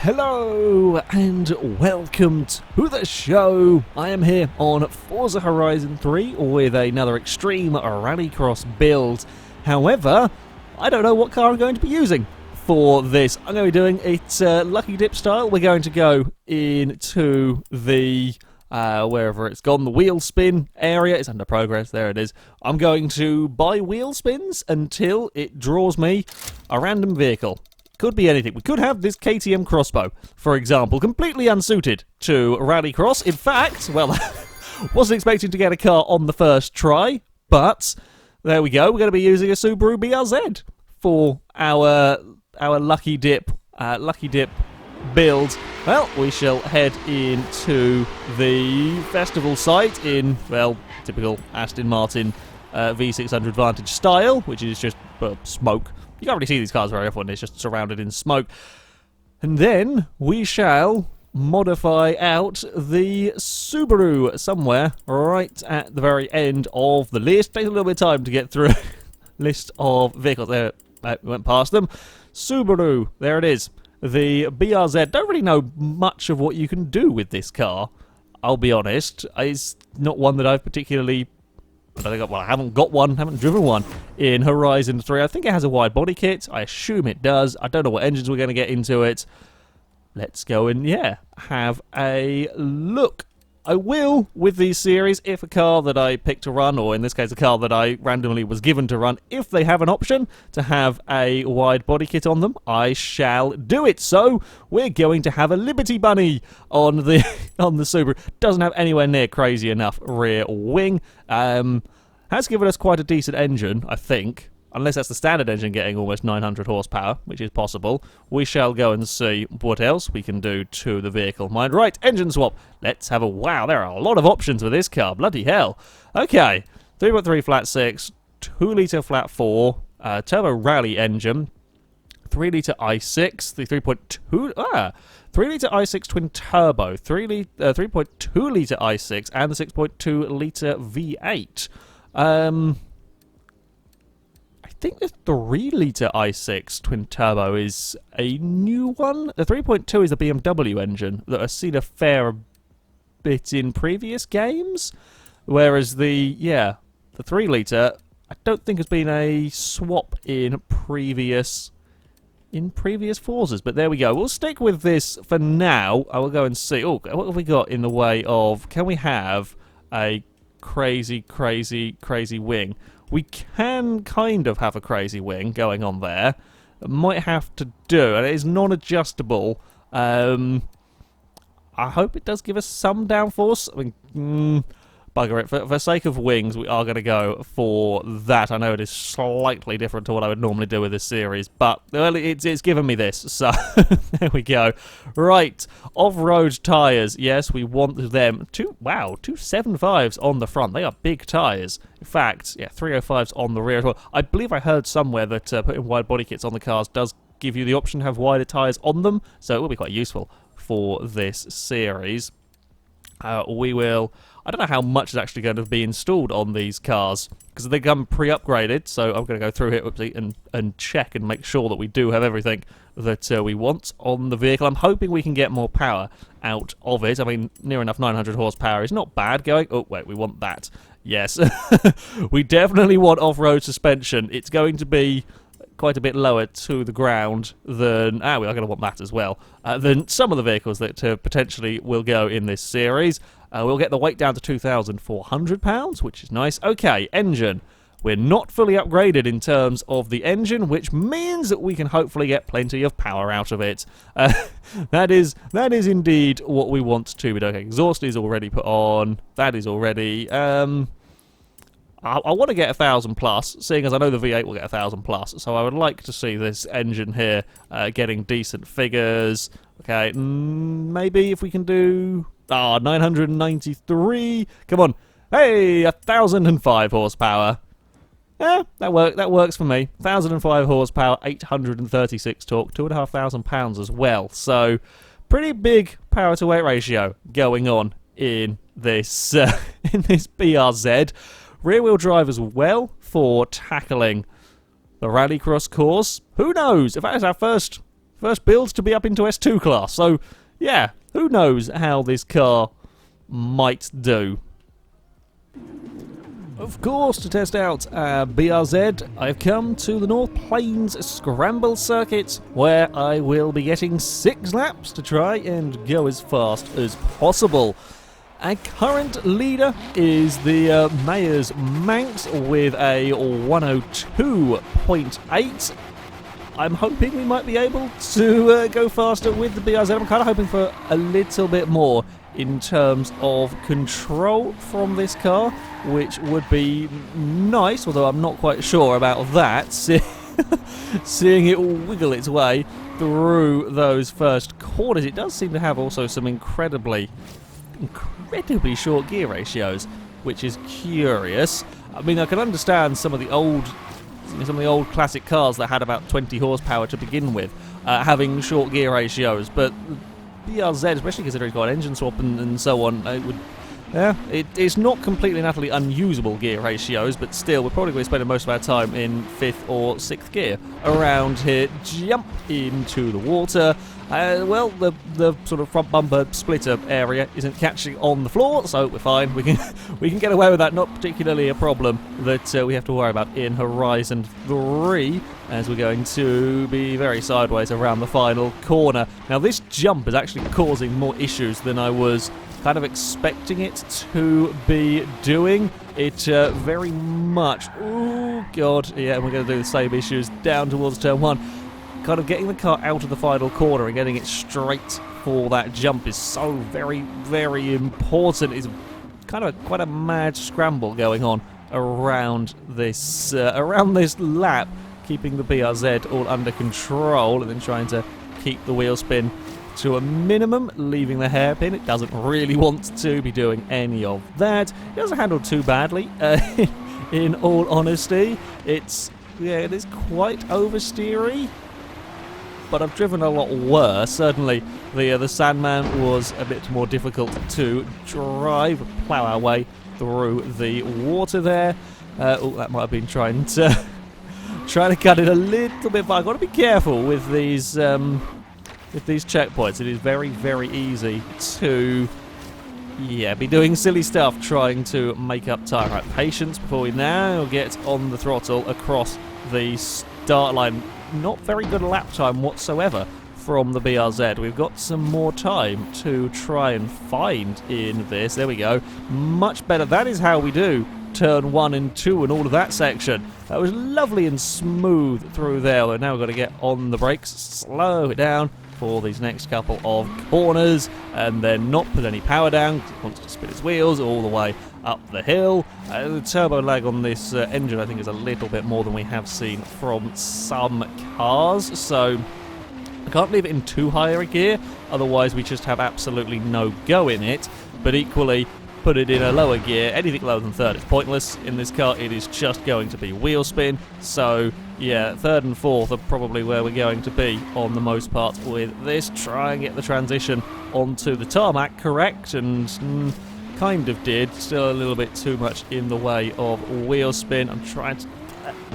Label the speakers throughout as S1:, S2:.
S1: Hello and welcome to the show. I am here on Forza Horizon 3 with another extreme Rallycross build. However, I don't know what car I'm going to be using for this. I'm going to be doing it Lucky Dip style. We're going to go into the wherever it's gone, the wheel spin area. It's under progress, there it is. I'm going to buy wheel spins until it draws me a random vehicle. Could be anything. We could have this KTM crossbow, for example, completely unsuited to Rallycross. In fact, well, wasn't expecting to get a car on the first try, but there we go. We're going to be using a Subaru BRZ for our Lucky Dip build. Well, we shall head into the festival site in, well, typical Aston Martin V600 Vantage style, which is just smoke. You can't really see these cars very often, it's just surrounded in smoke. And then we shall modify out the Subaru somewhere right at the very end of the list. Takes a little bit of time to get through a list of vehicles. There, we went past them. Subaru, there it is. The BRZ. Don't really know much of what you can do with this car, I'll be honest. It's not one that I've particularly... I haven't got one, haven't driven one in Horizon 3. I think it has a wide body kit. I assume it does. I don't know what engines we're going to get into it. Let's go and, have a look. I will, with these series, if a car that I pick to run, or in this case a car that I randomly was given to run, if they have an option to have a wide body kit on them, I shall do it. So, we're going to have a Liberty Bunny on the Subaru. Doesn't have anywhere near crazy enough rear wing. Has given us quite a decent engine, I think. Unless that's the standard engine getting almost 900 horsepower, which is possible. We shall go and see what else we can do to the vehicle. Mind right, engine swap. Let's have a... Wow, there are a lot of options with this car. Bloody hell. Okay, 3.3 flat 6, 2-litre flat 4, turbo rally engine, 3-litre i6, the 3.2 i6 twin turbo, 3.2-litre i6, and the 6.2-litre V8. I think the 3-litre i6 twin turbo is a new one. The 3.2 is the BMW engine that I've seen a fair bit in previous games, whereas the 3-litre I don't think has been a swap in previous Forzas. But there we go. We'll stick with this for now. I will go and see. Oh, what have we got in the way of? Can we have a crazy wing? We can kind of have a crazy wing going on there. Might have to do, and it is non-adjustable. I hope it does give us some downforce. I mean, bugger it. For sake of wings, we are going to go for that. I know it is slightly different to what I would normally do with this series, but well, it's given me this, so there we go. Right, off-road tyres. Yes, we want them. Two 7.5s on the front. They are big tyres. In fact, 305s on the rear as well. I believe I heard somewhere that putting wide body kits on the cars does give you the option to have wider tyres on them, so it will be quite useful for this series. We will... I don't know how much is actually going to be installed on these cars, because they come pre-upgraded, so I'm going to go through here and check and make sure that we do have everything that we want on the vehicle. I'm hoping we can get more power out of it. I mean, near enough 900 horsepower is not bad going. Oh, wait, we want that. Yes. We definitely want off-road suspension. It's going to be quite a bit lower to the ground than... we are going to want that as well. Than some of the vehicles that potentially will go in this series. We'll get the weight down to 2,400 pounds, which is nice. Okay, engine. We're not fully upgraded in terms of the engine, which means that we can hopefully get plenty of power out of it. That is indeed what we want to be doing. Okay, exhaust is already put on. That is already... I want to get 1,000 plus, seeing as I know the V8 will get 1,000 plus. So I would like to see this engine here getting decent figures. Okay, maybe if we can do... 993. Come on. Hey, 1,005 horsepower. Yeah, that works for me. 1,005 horsepower, 836 torque, 2,500 pounds as well. So, pretty big power to weight ratio going on in this BRZ. Rear wheel drive as well for tackling the Rallycross course. Who knows? If that is our first First build to be up into S2 class. So, yeah, who knows how this car might do. Of course, to test out BRZ, I've come to the North Plains Scramble Circuit, where I will be getting 6 laps to try and go as fast as possible. Our current leader is the Mayor's Manx with a 102.8. I'm hoping we might be able to go faster with the BRZ. I'm kind of hoping for a little bit more in terms of control from this car, which would be nice, although I'm not quite sure about that. Seeing it wiggle its way through those first corners, it does seem to have also some incredibly short gear ratios, which is curious. I mean, I can understand some of the old classic cars that had about 20 horsepower to begin with having short gear ratios, but BRZ, especially considering it's got an engine swap and so on, it's not completely and utterly unusable gear ratios, but still, we're probably going to be spending most of our time in 5th or 6th gear around here. Jump into the water. Well, the sort of front bumper splitter area isn't catching on the floor, so we're fine. We can get away with that. Not particularly a problem that we have to worry about in Horizon 3, as we're going to be very sideways around the final corner. Now, this jump is actually causing more issues than I was kind of expecting it to be doing. It very much... Oh, God. Yeah, we're going to do the same issues down towards turn 1. Kind of getting the car out of the final corner and getting it straight for that jump is so very, very important. It's kind of quite a mad scramble going on around this lap, keeping the BRZ all under control and then trying to keep the wheel spin to a minimum, leaving the hairpin. It doesn't really want to be doing any of that. It doesn't handle too badly, in all honesty. It is quite oversteery, but I've driven a lot worse. Certainly, the Sandman was a bit more difficult to drive, plough our way through the water there. Oh, that might have been trying to cut it a little bit, but I've got to be careful with these checkpoints. It is very, very easy to be doing silly stuff trying to make up time. Right, patience before we now get on the throttle across the start line. Not very good lap time whatsoever from the BRZ. We've got some more time to try and find in this. There we go. Much better. That is how we do turn 1 and 2 and all of that section. That was lovely and smooth through there. We're now got to get on the brakes, slow it down for these next couple of corners, and then not put any power down because it wants to spin its wheels all the way up the hill. The turbo lag on this engine, I think, is a little bit more than we have seen from some cars, so I can't leave it in too high a gear, otherwise we just have absolutely no go in it. But equally, put it in a lower gear, anything lower than 3rd is pointless. In this car, it is just going to be wheel spin. So, yeah, 3rd and 4th are probably where we're going to be on the most part with this. Try and get the transition onto the tarmac correct, and kind of did. Still a little bit too much in the way of wheel spin. I'm trying to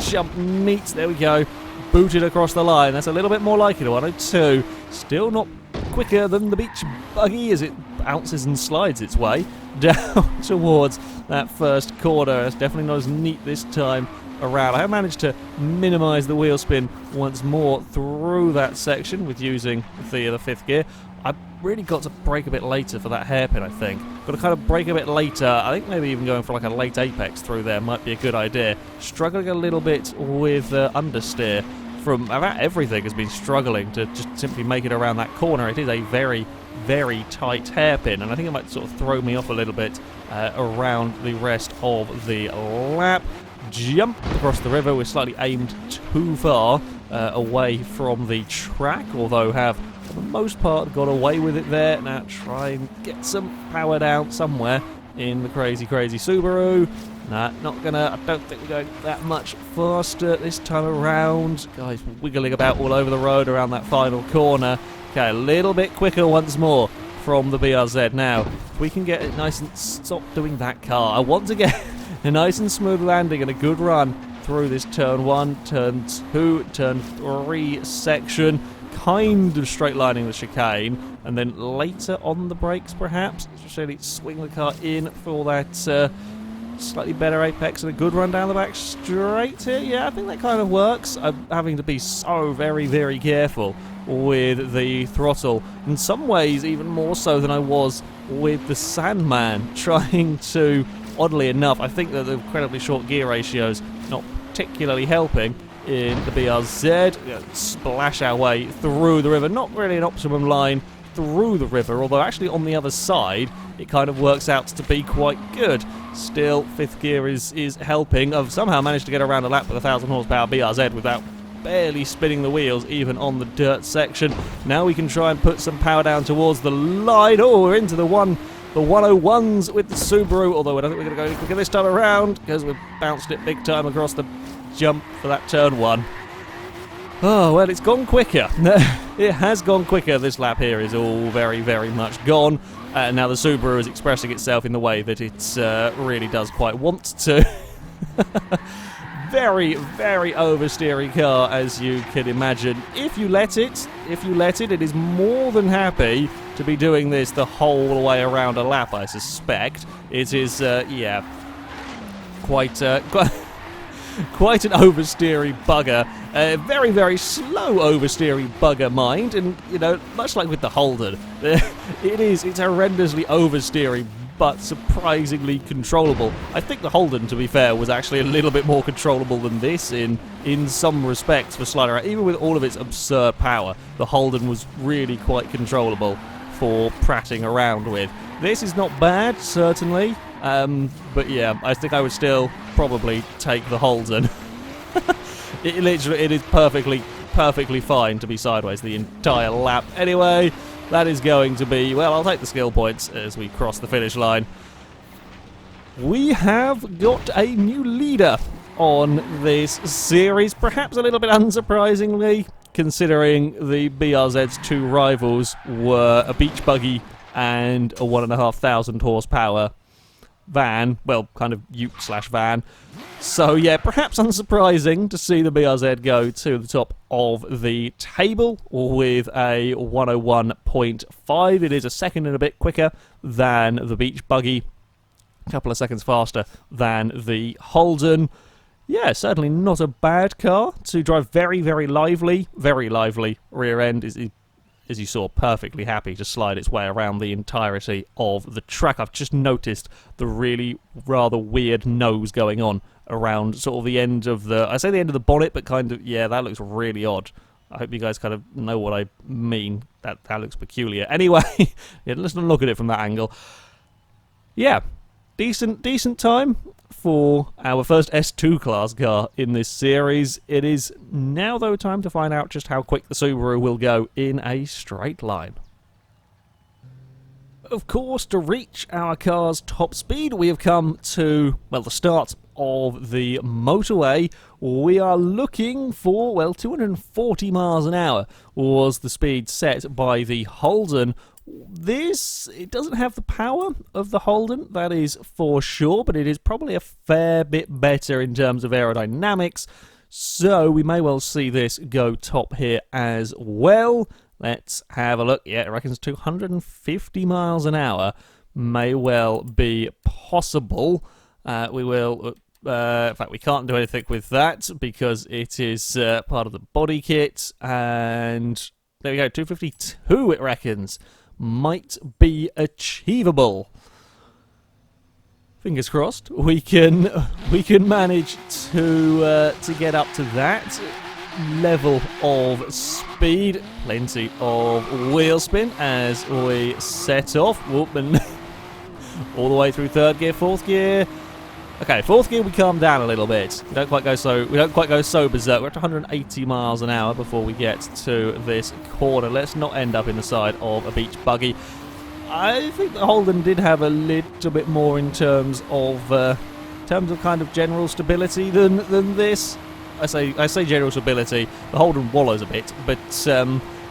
S1: jump neat. There we go. Booted across the line. That's a little bit more like it. 102. Still not quicker than the beach buggy as it bounces and slides its way down towards that first corner. It's definitely not as neat this time around. I have managed to minimise the wheel spin once more through that section with using the 5th gear. I've really got to brake a bit later for that hairpin, I think. Got to kind of brake a bit later. I think maybe even going for like a late apex through there might be a good idea. Struggling a little bit with understeer. From about everything has been struggling to just simply make it around that corner. It is a very, very tight hairpin, and I think it might sort of throw me off a little bit around the rest of the lap. Jump across the river. We're slightly aimed too far away from the track, although have for the most part got away with it there. Now try and get some power down somewhere in the crazy, crazy Subaru. Nah, not gonna. I don't think we're going that much faster this time around. Guys, wiggling about all over the road around that final corner. Okay, a little bit quicker once more from the BRZ now. If we can get it nice and stop doing that car. I want to get a nice and smooth landing and a good run through this turn 1, turn 2, turn 3 section. kind of straight lining the chicane, and then later on the brakes perhaps, just really swing the car in for that slightly better apex and a good run down the back straight here. Yeah, I think that kind of works. I'm having to be so very, very careful with the throttle. In some ways, even more so than I was with the Sandman, trying to, oddly enough, I think that the incredibly short gear ratios not particularly helping in the BRZ. Splash our way through the river. Not really an optimum line through the river, although actually on the other side it kind of works out to be quite good. Still, fifth gear is helping. I've somehow managed to get around a lap with a 1,000 horsepower BRZ without barely spinning the wheels, even on the dirt section. Now we can try and put some power down towards the line. Oh, we're into the 101s with the Subaru, although I don't think we're going to go any quicker this time around because we've bounced it big time across the jump for that turn one. Oh, well, it's gone quicker. It has gone quicker. This lap here is all very, very much gone. Now the Subaru is expressing itself in the way that it really does quite want to. Very, very oversteering car, as you can imagine. If you let it, it is more than happy to be doing this the whole way around a lap, I suspect. It is, yeah, quite an oversteering bugger. Very, very slow oversteering bugger, mind. And, you know, much like with the Holden, it's horrendously oversteering, but surprisingly controllable. I think the Holden, to be fair, was actually a little bit more controllable than this in some respects for sliding around. Even with all of its absurd power, the Holden was really quite controllable for prattling around with. This is not bad, certainly, but yeah, I think I would still probably take the Holden. It is perfectly fine to be sideways the entire lap. Anyway, that is going to be, well, I'll take the skill points as we cross the finish line. We have got a new leader on this series, perhaps a little bit unsurprisingly, considering the BRZ's two rivals were a beach buggy and a 1,500 horsepower van, well, kind of ute/van. So yeah, perhaps unsurprising to see the BRZ go to the top of the table with a 101.5. It is a second and a bit quicker than the beach buggy, a couple of seconds faster than the Holden. Yeah, certainly not a bad car to drive. Very, very lively rear end. Is, as you saw, perfectly happy to slide its way around the entirety of the track. I've just noticed the really rather weird nose going on around sort of the end of the, I say the end of the bonnet, but kind of, yeah, that looks really odd. I hope you guys kind of know what I mean. That looks peculiar. Anyway, yeah, let's not look at it from that angle. Yeah, decent time for our first S2 class car in this series. It is now, though, time to find out just how quick the Subaru will go in a straight line. Of course, to reach our car's top speed, we have come to, well, the start of the motorway. We are looking for, well, 240 miles an hour was the speed set by the Holden. It doesn't have the power of the Holden, that is for sure, but it is probably a fair bit better in terms of aerodynamics, so we may well see this go top here as well. Let's have a look. Yeah, it reckons 250 miles an hour may well be possible. We will, in fact, we can't do anything with that because it is part of the body kit, and there we go, 252 it reckons. Might be achievable. Fingers crossed we can manage to get up to that level of speed. Plenty of wheel spin as we set off. Whoop, and all the way through third gear, fourth gear. Okay, fourth gear we calm down a little bit. We don't quite go so berserk. We're at 180 miles an hour before we get to this corner. Let's not end up in the side of a beach buggy. I think the Holden did have a little bit more in terms of kind of general stability than this. I say general stability. The Holden wallows a bit, but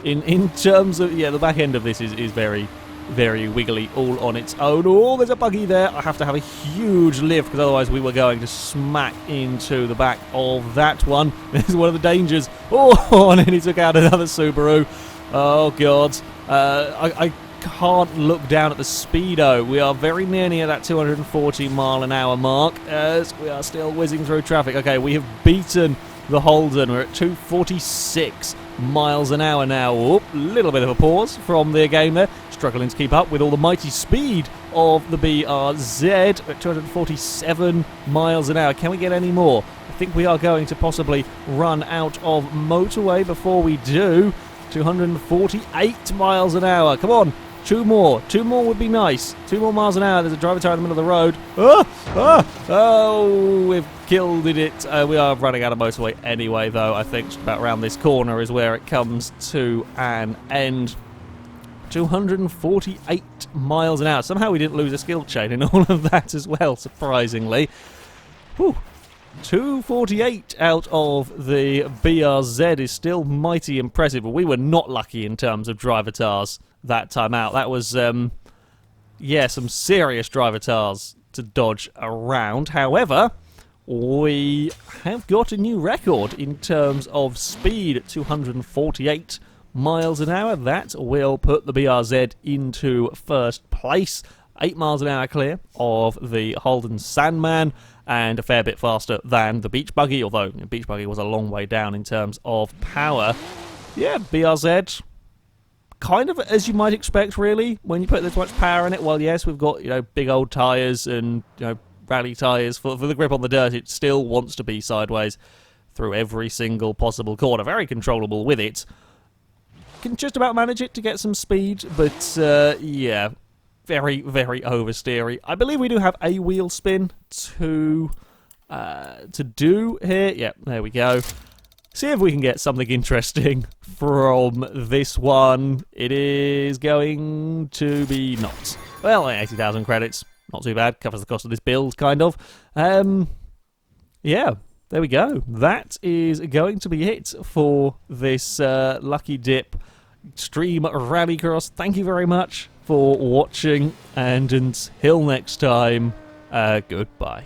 S1: in terms of, yeah, the back end of this is very, very wiggly all on its own. Oh, there's a buggy there. I have to have a huge lift because otherwise we were going to smack into the back of that one. This is one of the dangers. Oh, and then he took out another Subaru. Oh, God. I can't look down at the speedo. We are very near that 240 mile an hour mark as we are still whizzing through traffic. Okay, we have beaten the Holden. We're at 246 miles an hour now. Oop, little bit of a pause from the game there. Struggling to keep up with all the mighty speed of the BRZ at 247 miles an hour. Can we get any more? I think we are going to possibly run out of motorway before we do. 248 miles an hour. Come on. Two more would be nice. 2 more miles an hour. There's a driver tire in the middle of the road. Oh, we've killed it. We are running out of motorway anyway, though. I think just about around this corner is where it comes to an end. 248 miles an hour. Somehow we didn't lose a skill chain in all of that as well, surprisingly. Whew. 248 out of the BRZ is still mighty impressive, but we were not lucky in terms of driver tars that time out. That was, yeah, some serious driver tars to dodge around. However, we have got a new record in terms of speed at 248 miles an hour. That will put the BRZ into first place. 8 miles an hour clear of the Holden Sandman, and a fair bit faster than the Beach Buggy, although the Beach Buggy was a long way down in terms of power. Yeah, BRZ, kind of as you might expect, really, when you put this much power in it. Well, yes, we've got, you know, big old tyres and, you know, rally tyres. For the grip on the dirt, it still wants to be sideways through every single possible corner. Very controllable with it. Can just about manage it to get some speed, but, yeah, very, very oversteery. I believe we do have a wheel spin to do here. Yep, there we go. See if we can get something interesting from this one. It is going to be not. Well, 80,000 credits. Not too bad. Covers the cost of this build, kind of. Yeah, there we go. That is going to be it for this Lucky Dip Extreme Rallycross. Thank you very much for watching, and until next time, goodbye.